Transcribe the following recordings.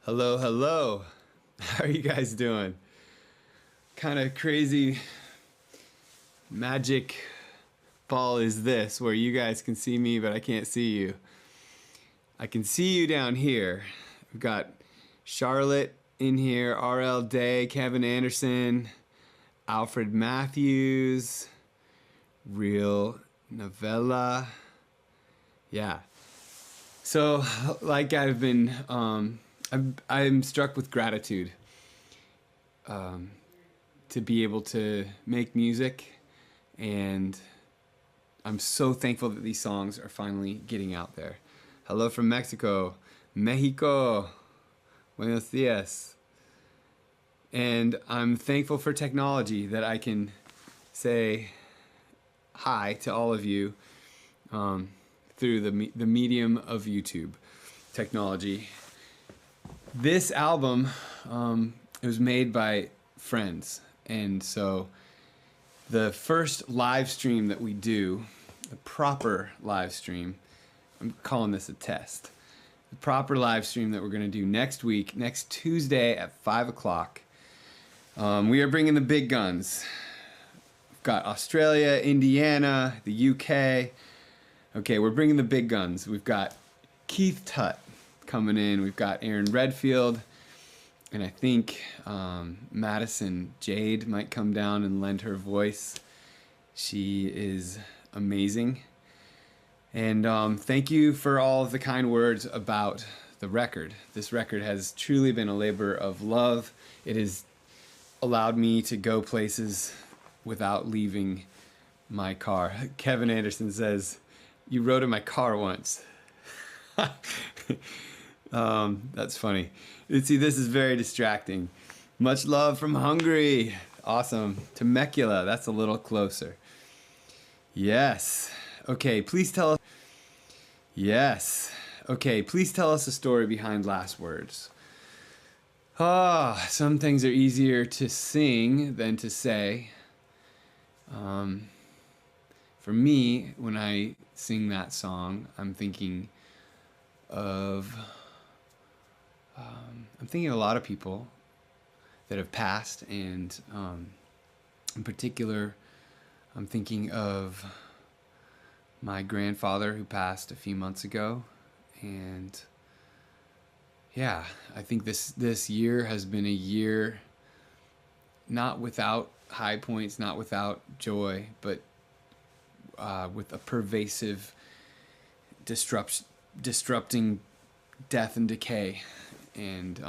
Hello, hello. How are you guys doing? Kind of crazy magic ball is this where you guys can see me but I can't see you. I can see you down here. We've got Charlotte in here, RL Day, Kevin Anderson, Alfred Matthews, Real Novella. Yeah. So like I've been I'm struck with gratitude to be able to make music, and I'm so thankful that these songs are finally getting out there. Hello from Mexico, Mexico, buenos dias. And I'm thankful for technology that I can say hi to all of you through the medium of YouTube technology. This album, it was made by friends, and so the first live stream that we do, the proper live stream, I'm calling this a test. The proper live stream that we're going to do next week, next Tuesday at 5 o'clock. We are bringing the big guns. We've got Australia, Indiana, the UK. Okay, we're bringing the big guns. We've got Keith Tutt coming in. We've got Aaron Redfield, and I think Madison Jade might come down and lend her voice. She is amazing. And thank you for all of the kind words about the record. This record has truly been a labor of love. It has allowed me to go places without leaving my car. Kevin Anderson says, "You rode in my car once." That's funny. See, this is very distracting. Much love from Hungary. Awesome. Temecula, that's a little closer. Yes. Okay, please tell us. Yes. Okay, please tell us a story behind last words. Some things are easier to sing than to say. For me, when I sing that song, I'm thinking of a lot of people that have passed, and in particular, I'm thinking of my grandfather who passed a few months ago, and yeah, I think this year has been a year not without high points, not without joy, but with a pervasive disrupting death and decay, and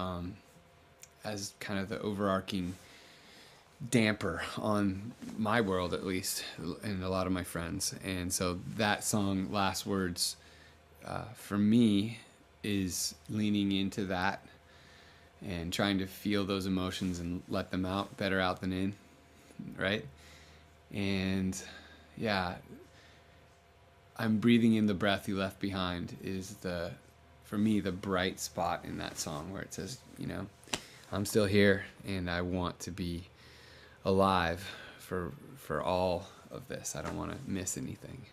as kind of the overarching damper on my world, at least, and a lot of my friends. And so that song, Last Words, for me, is leaning into that and trying to feel those emotions and let them out, better out than in, right? And yeah, I'm breathing in the breath you left behind is for me, the bright spot in that song, where it says, I'm still here and I want to be alive for all of this. I don't want to miss anything.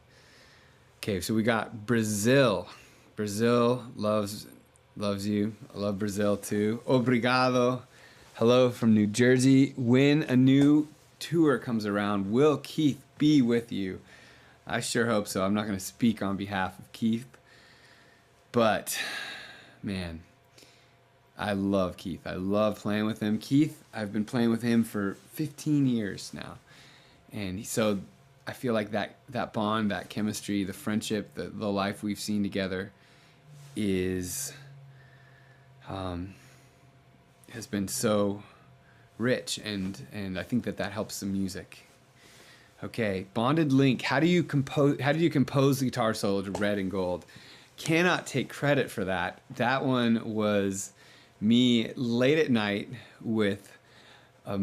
Okay, so we got Brazil. Brazil loves you. I love Brazil too. Obrigado. Hello from New Jersey. When a new tour comes around, will Keith be with you? I sure hope so. I'm not going to speak on behalf of Keith, but man, I love Keith. I love playing with him. Keith, I've been playing with him for 15 years now. And so I feel like that bond, that chemistry, the friendship, the life we've seen together has been so rich, and I think that helps the music. Okay, Bonded Link. How do you compose the guitar solo to Red and Gold? Cannot take credit for that. That one was me late at night with a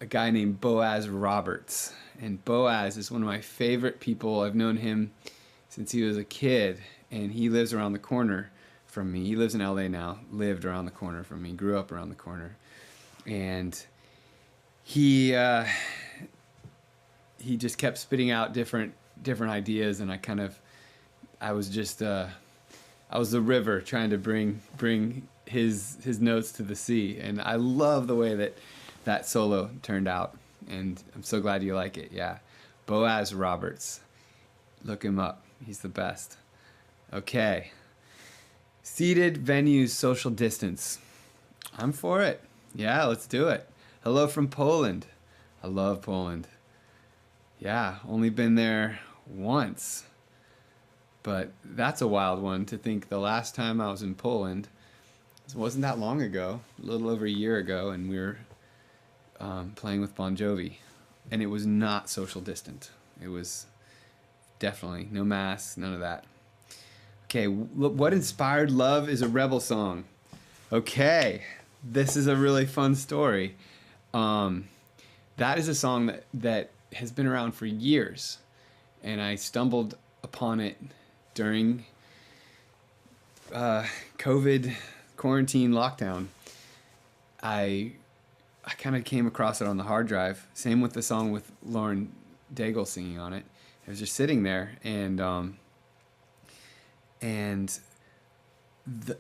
guy named Boaz Roberts. And Boaz is one of my favorite people. I've known him since he was a kid, and he lives around the corner from me. He lives in LA now, lived around the corner from me, grew up around the corner. And he just kept spitting out different ideas, and I was the river trying to bring his notes to the sea, and I love the way that solo turned out, and I'm so glad you like it. Yeah, Boaz Roberts, look him up. He's the best. Okay. Seated venues, social distance. I'm for it. Yeah, let's do it. Hello from Poland. I love Poland. Yeah, only been there once. But that's a wild one to think the last time I was in Poland, it wasn't that long ago, a little over a year ago, and we were playing with Bon Jovi. And it was not social distant. It was definitely no masks, none of that. Okay, what inspired Love is a Rebel Song? Okay, this is a really fun story. That is a song that has been around for years, and I stumbled upon it during COVID quarantine lockdown. I kind of came across it on the hard drive. Same with the song with Lauren Daigle singing on it. I was just sitting there, and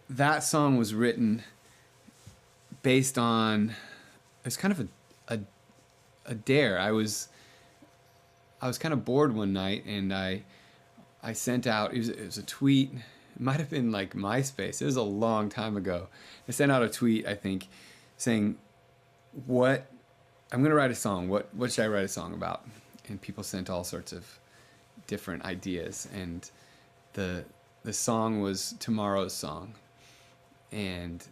that song was written based on, it's kind of a dare. I was kind of bored one night, and I sent out, it was a tweet. It might have been like MySpace. It was a long time ago. I sent out a tweet, I think, saying, I'm going to write a song. What should I write a song about? And people sent all sorts of different ideas, and the song was Tomorrow's Song. And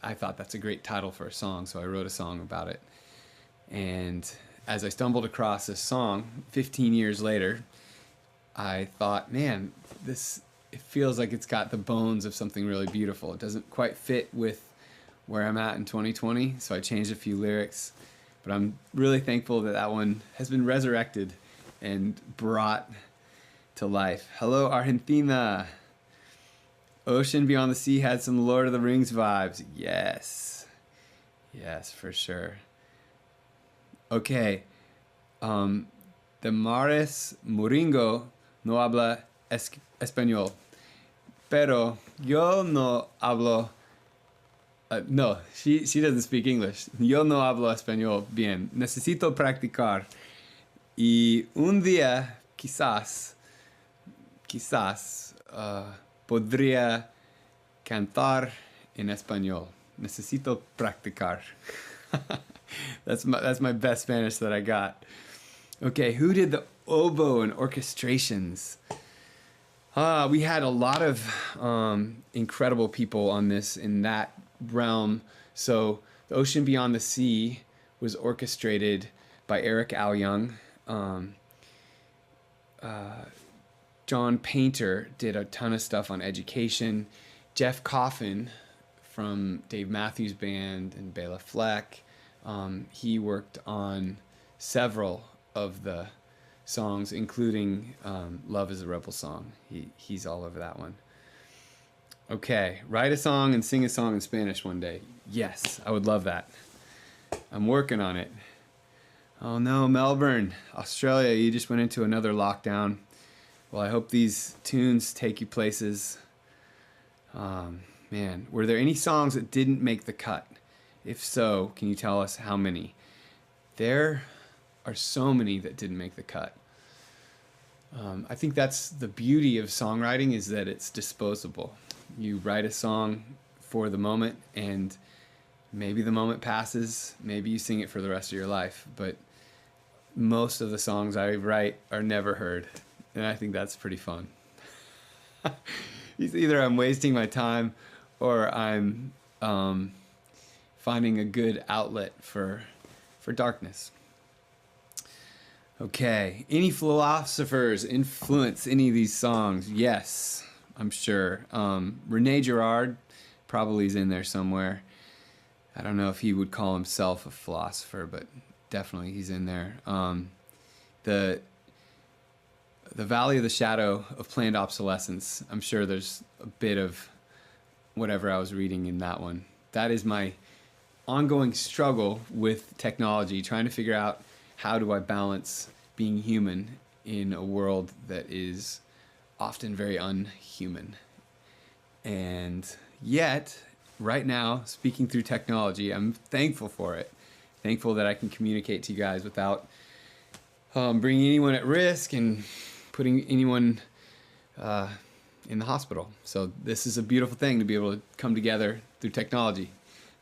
I thought that's a great title for a song, so I wrote a song about it. And as I stumbled across this song 15 years later, I thought, man, it feels like it's got the bones of something really beautiful. It doesn't quite fit with where I'm at in 2020, so I changed a few lyrics. But I'm really thankful that one has been resurrected and brought to life. Hello, Argentina. Ocean Beyond the Sea had some Lord of the Rings vibes. Yes, for sure. Okay. The Mares Muringo no habla español, pero yo no hablo. No, she doesn't speak English. Yo no hablo español bien. Necesito practicar. Y un día, quizás, podría cantar en español. Necesito practicar. That's my best Spanish that I got. Okay, who did the oboe and orchestrations? We had a lot of incredible people on this in that realm. So The Ocean Beyond the Sea was orchestrated by Eric Al Young. John Painter did a ton of stuff on education. Jeff Coffin from Dave Matthews Band and Bela Fleck, he worked on several of the songs, including Love is a Rebel Song. He's all over that one. Okay, write a song and sing a song in Spanish one day. Yes, I would love that. I'm working on it. Oh no, Melbourne, Australia, you just went into another lockdown. Well, I hope these tunes take you places. Man, were there any songs that didn't make the cut? If so, can you tell us how many? There are so many that didn't make the cut. I think that's the beauty of songwriting, is that it's disposable. You write a song for the moment, and maybe the moment passes, maybe you sing it for the rest of your life, but most of the songs I write are never heard, and I think that's pretty fun. Either I'm wasting my time or I'm finding a good outlet for darkness. Okay, any philosophers influence any of these songs? Yes, I'm sure. Rene Girard probably is in there somewhere. I don't know if he would call himself a philosopher, but definitely he's in there. The Valley of the Shadow of Planned Obsolescence, I'm sure there's a bit of whatever I was reading in that one. That is my ongoing struggle with technology, trying to figure out how do I balance being human in a world that is often very unhuman. And yet, right now, speaking through technology. I'm thankful for it. Thankful that I can communicate to you guys without bringing anyone at risk and putting anyone in the hospital. So this is a beautiful thing to be able to come together through technology.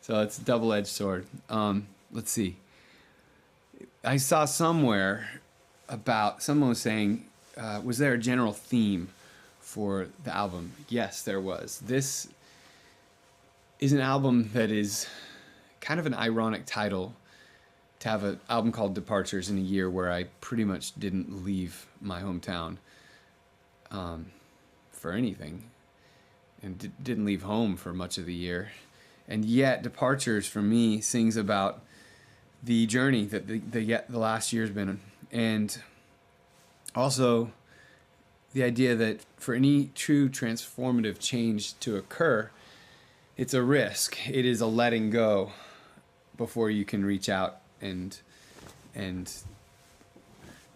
So it's a double-edged sword. Let's see. I saw somewhere about someone was saying, was there a general theme for the album? Yes, there was. This is an album that is kind of an ironic title to have an album called Departures in a year where I pretty much didn't leave my hometown for anything, and didn't leave home for much of the year. And yet Departures for me sings about the journey that the last year's been, and also the idea that for any true transformative change to occur, it's a risk. It is a letting go before you can reach out and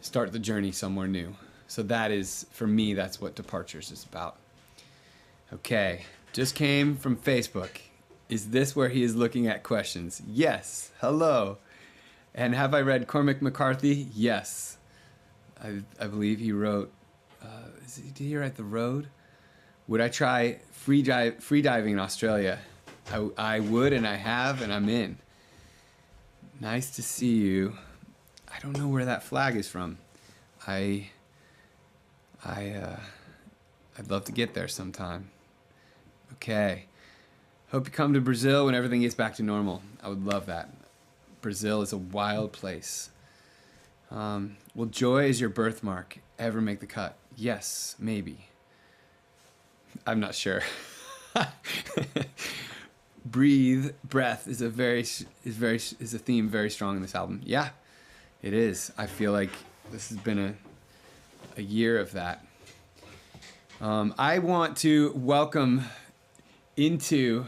start the journey somewhere new. So that is, for me, that's what Departures is about. Okay, just came from Facebook. Is this where he is looking at questions? Yes, hello. And have I read Cormac McCarthy? Yes. I believe he wrote, did he write The Road? Would I try free diving in Australia? I would, and I have, and I'm in. Nice to see you. I don't know where that flag is from. I'd love to get there sometime. Okay. Hope you come to Brazil when everything gets back to normal. I would love that. Brazil is a wild place. Will joy as your birthmark ever make the cut? Yes, maybe. I'm not sure. Breath is a theme very strong in this album. Yeah, it is. I feel like this has been a year of that. I want to welcome into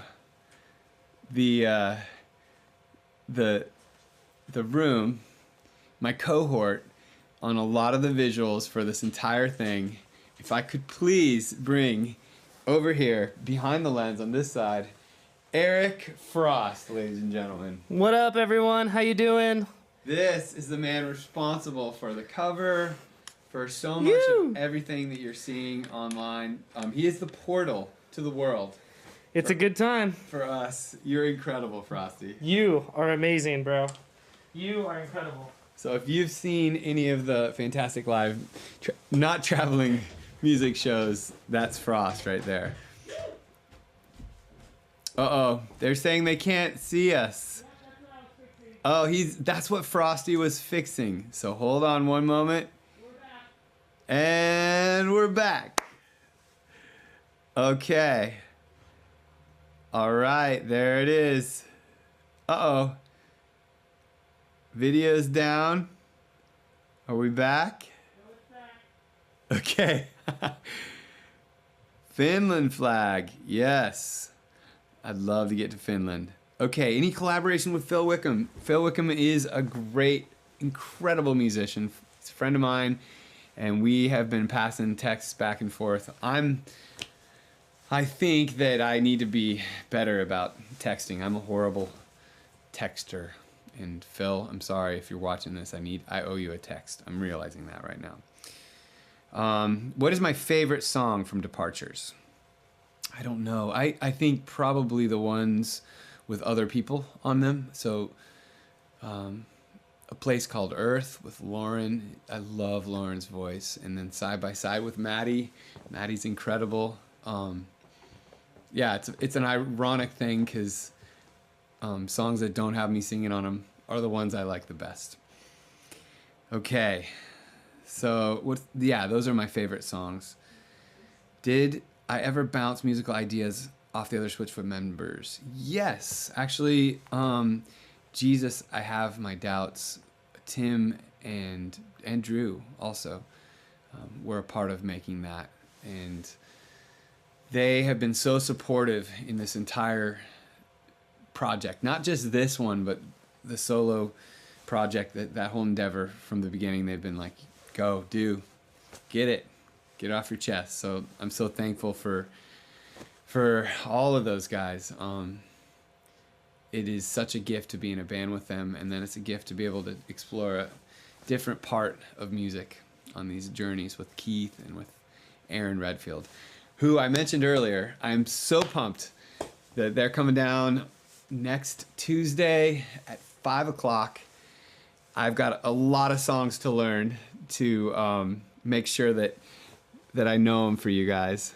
the room my cohort on a lot of the visuals for this entire thing. If I could please bring over here behind the lens on this side, Eric Frost, ladies and gentlemen. What up, everyone? How you doing? This is the man responsible for the cover, for so much of everything that you're seeing online. He is the portal to the world. It's a good time. For us. You're incredible, Frosty. You are amazing, bro. You are incredible. So if you've seen any of the fantastic live, not traveling music shows, that's Frost right there. Uh-oh, they're saying they can't see us. Oh, that's what Frosty was fixing. So hold on one moment. And we're back. Okay. All right, there it is. Uh-oh. Video's down. Are we back? Okay. Finland flag. Yes. I'd love to get to Finland. Okay, any collaboration with Phil Wickham? Phil Wickham is a great, incredible musician. He's a friend of mine, and we have been passing texts back and forth. I think that I need to be better about texting. I'm a horrible texter. And Phil, I'm sorry if you're watching this. I owe you a text. I'm realizing that right now. What is my favorite song from Departures? I don't know. I think probably the ones with other people on them. So A Place Called Earth with Lauren. I love Lauren's voice. And then Side by Side with Maddie. Maddie's incredible. Yeah, it's an ironic thing because songs that don't have me singing on them are the ones I like the best. Okay, so those are my favorite songs. Did I ever bounce musical ideas off the other Switchfoot members? Yes, actually, Jesus, I have my doubts. Tim and Drew also were a part of making that, and they have been so supportive in this entire project, not just this one, but the solo project, that whole endeavor from the beginning. They've been like, go, get it off your chest. So I'm so thankful for all of those guys. it is such a gift to be in a band with them, and then it's a gift to be able to explore a different part of music on these journeys with Keith and with Aaron Redfield, who I mentioned earlier. I'm so pumped that they're coming down next Tuesday at 5 o'clock. I've got a lot of songs to learn to make sure that I know them for you guys.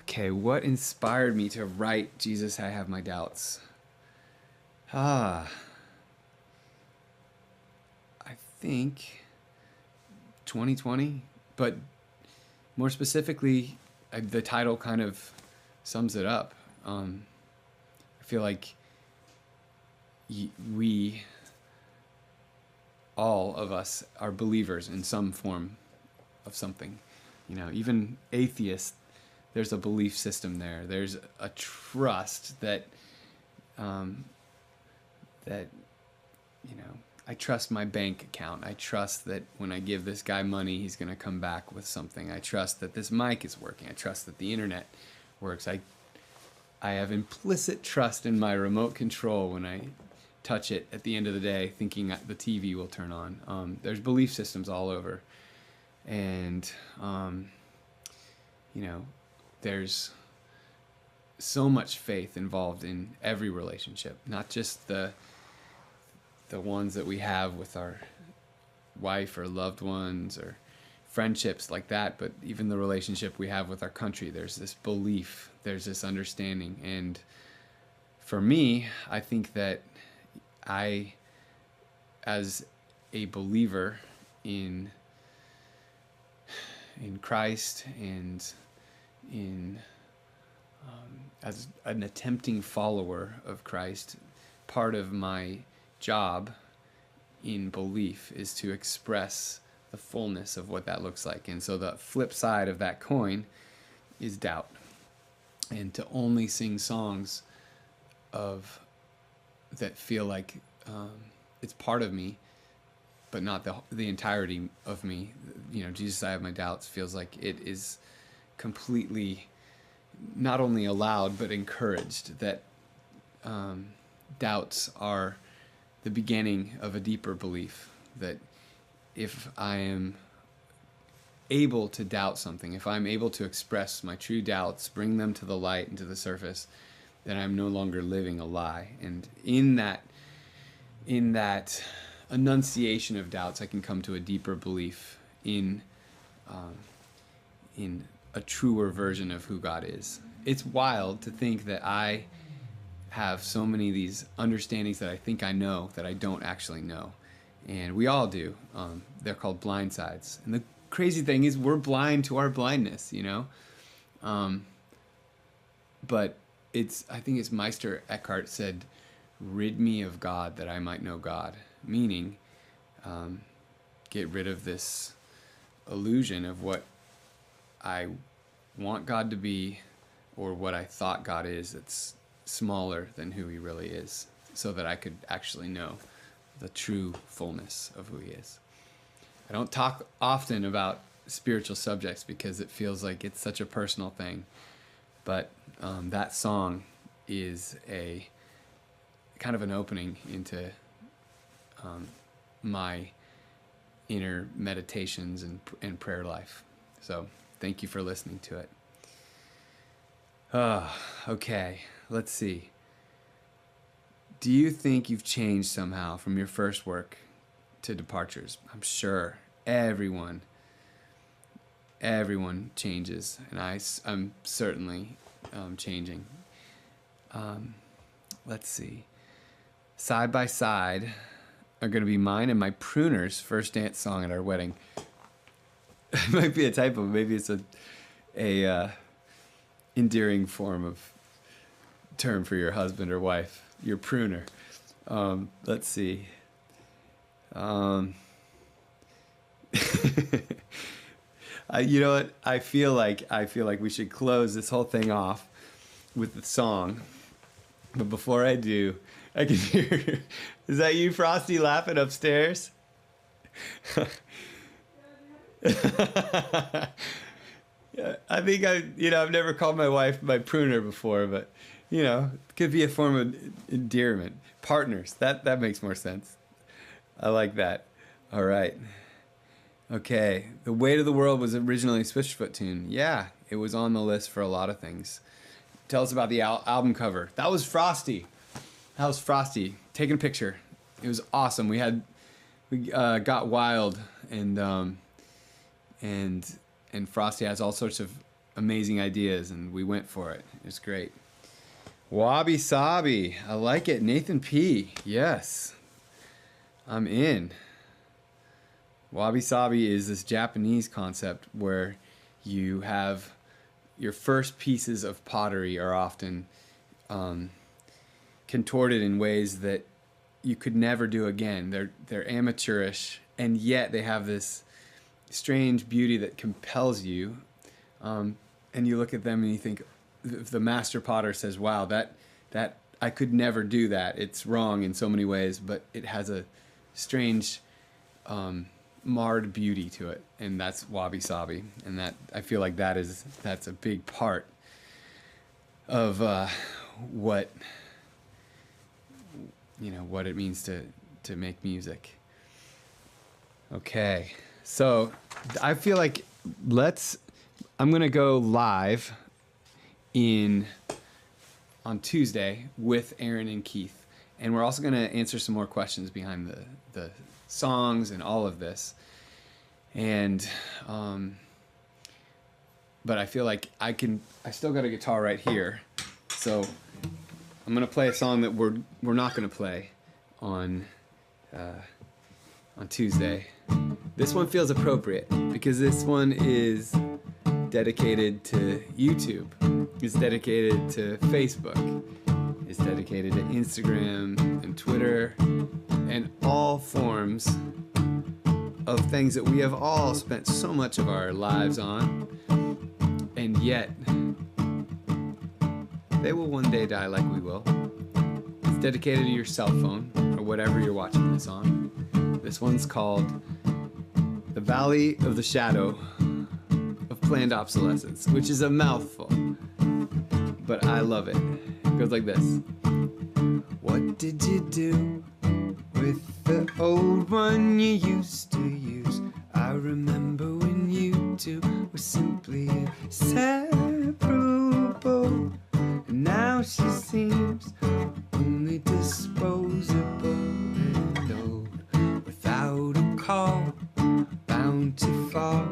Okay, what inspired me to write Jesus, I Have My Doubts? I think 2020, but more specifically, the title kind of sums it up. I feel like we, all of us, are believers in some form of something. You know, even atheists, there's a belief system there. There's a trust that, I trust my bank account. I trust that when I give this guy money, he's going to come back with something. I trust that this mic is working. I trust that the internet works. I have implicit trust in my remote control when I touch it at the end of the day, thinking that the TV will turn on. There's belief systems all over. And, there's so much faith involved in every relationship, not just the ones that we have with our wife or loved ones or friendships like that, but even the relationship we have with our country. There's this belief, there's this understanding. And for me, I think that I, as a believer in Christ and as an attempting follower of Christ, part of my job in belief is to express the fullness of what that looks like. And so the flip side of that coin is doubt, and to only sing songs that feel like it's part of me, but not the entirety of me. Jesus, I Have My Doubts feels like it is completely not only allowed but encouraged, that doubts are the beginning of a deeper belief, that if I am able to doubt something, if I'm able to express my true doubts, bring them to the light and to the surface, then I'm no longer living a lie. And in that enunciation of doubts, I can come to a deeper belief in a truer version of who God is. It's wild to think that I have so many of these understandings that I think I know that I don't actually know. And we all do. They're called blind sides. And the crazy thing is we're blind to our blindness, But I think it's Meister Eckhart said, "Rid me of God that I might know God." Meaning, get rid of this illusion of what I want God to be or what I thought God is that's smaller than who he really is, so that I could actually know the true fullness of who he is. I don't talk often about spiritual subjects because it feels like it's such a personal thing, but that song is a kind of an opening into my inner meditations and prayer life. So thank you for listening to it. Okay, let's see. Do you think you've changed somehow from your first work to Departures? I'm sure everyone changes, and I'm certainly changing. Let's see. Side by Side are going to be mine and my pruner's first dance song at our wedding. It might be a typo. Maybe it's a endearing form of term for your husband or wife, your pruner. Let's see. You know what? I feel like we should close this whole thing off with the song. But before I do, I can hear. Is that you, Frosty, laughing upstairs? Yeah, I think I've never called my wife my pruner before, but it could be a form of Endearment. Partners. That makes more sense. I like that. All right. Okay. The Weight of the World was originally a Switchfoot tune. Yeah, it was on the list for a lot of things. Tell us about the album cover. That was Frosty. Taking a picture. It was awesome. We got wild, and Frosty has all sorts of amazing ideas, and we went for it. It was great. Wabi Sabi. I like it. Nathan P. Yes. I'm in. Wabi Sabi is this Japanese concept where you have your first pieces of pottery are often contorted in ways that you could never do again. They're amateurish, and yet they have this strange beauty that compels you. And you look at them and you think, if the master potter says, wow, that I could never do that. It's wrong in so many ways, but it has a strange marred beauty to it, and that's Wabi Sabi. And that, I feel like that's a big part of what it means to make music. Okay, so I feel like I'm gonna go live on Tuesday with Aaron and Keith, and we're also gonna answer some more questions behind the songs and all of this. And but I feel like I still got a guitar right here, so I'm gonna play a song that we're not gonna play on Tuesday. This one feels appropriate because this one is dedicated to YouTube. It's dedicated to Facebook. It's dedicated to Instagram and Twitter and all forms of things that we have all spent so much of our lives on, and yet they will one day die like we will. It's dedicated to your cell phone or whatever you're watching this on. This one's called The Valley of the Shadow of Planned Obsolescence, which is a mouthful, but I love it. It goes like this. What did you do with the old one you used to use? I remember when you two were simply inseparable, and now she seems only disposable and old. Without a call, bound to fall,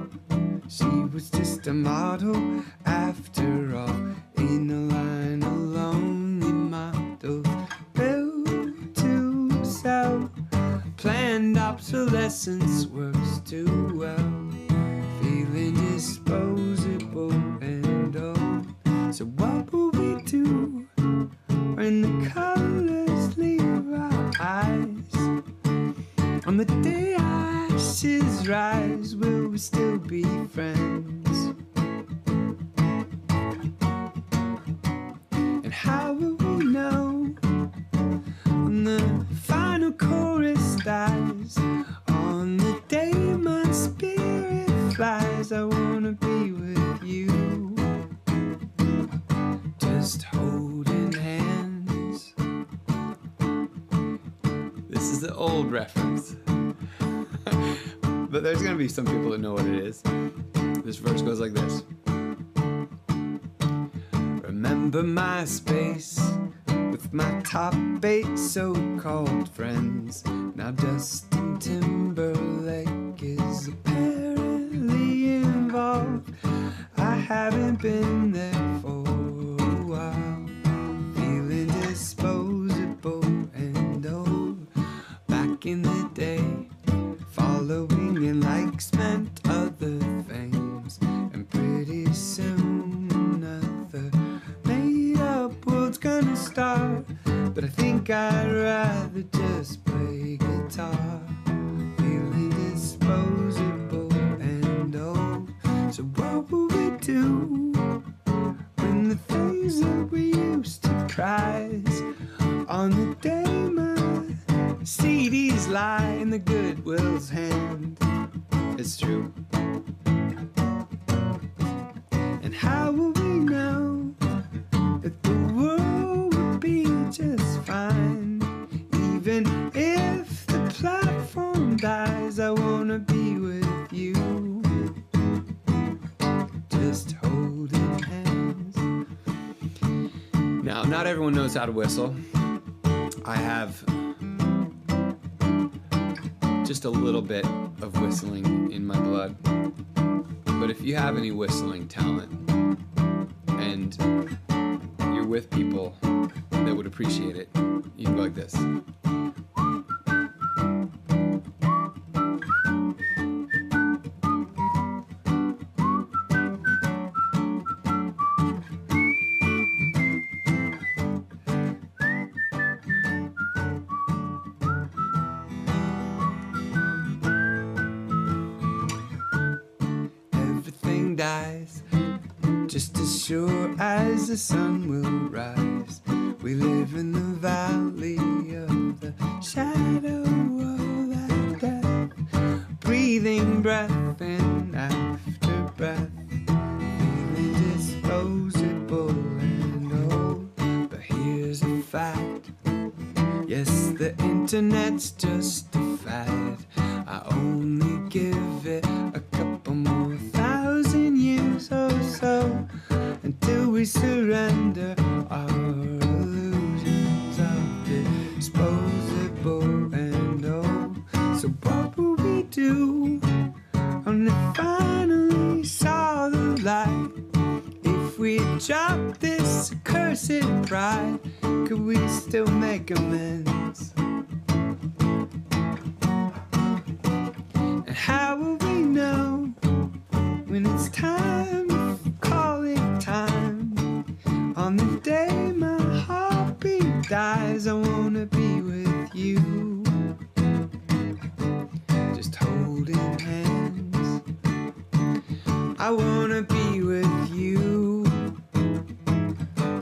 she was just a model after all, in a line of lonely models built to sell. Planned obsolescence works too well, feeling disposable and old. So what will we do when the colors leave our eyes? On the day ashes rise, will we still be friends? And how will we know when the final chorus dies? On the day my spirit flies, I wanna be with you, just holding hands. This is the old reference. But there's gonna be some people that know what it is. This verse goes like this. Remember my space with my top 8 so-called friends. Now Justin Timberlake is apparently involved. I haven't been there for a while, feeling disposable and old. Back in the day, following in likes meant other things, and pretty soon another made-up world's gonna start. But I think I'd rather just play guitar, feeling disposable and old. So what will we do when the things that we used to prize, on the day my CDs lie in the Goodwill's hand? It's true. And how will we know that the world would be just fine. Even if the platform dies, I wanna be with you, just holding hands. Now, not everyone knows how to whistle. I have just a little bit of whistling in my blood. But if you have any whistling talent and you're with people that would appreciate it, you can go like this. Everything dies, just as sure as the sun will rise. We live in the valley of the shadow of that death, breathing breath in after breath, feeling disposable and old. But here's a fact, yes, the internet's just a fad. I only give it a couple more thousand years or so until we surrender our illusions of disposable and old. So what will we do when we finally saw the light? If we dropped this accursed pride, could we still make amends? And how will we know when it's time to call it time? On the day my heartbeat dies, I wanna be with you, just holding hands. I wanna be with you,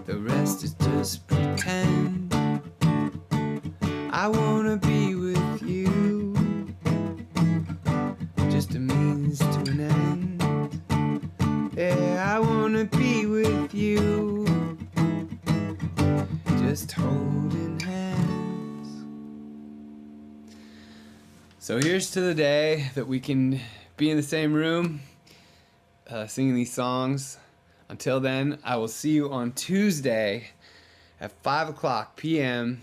the rest is just pretend. I wanna be with you, just a means to an end. Yeah, I wanna be with you, just holding hands. So here's to the day that we can be in the same room, singing these songs. Until then, I will see you on Tuesday at 5 p.m.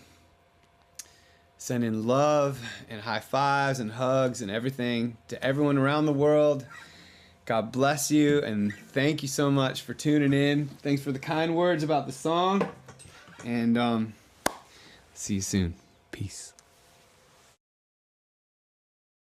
Sending love and high fives and hugs and everything to everyone around the world. God bless you, and thank you so much for tuning in. Thanks for the kind words about the song, and see you soon. Peace.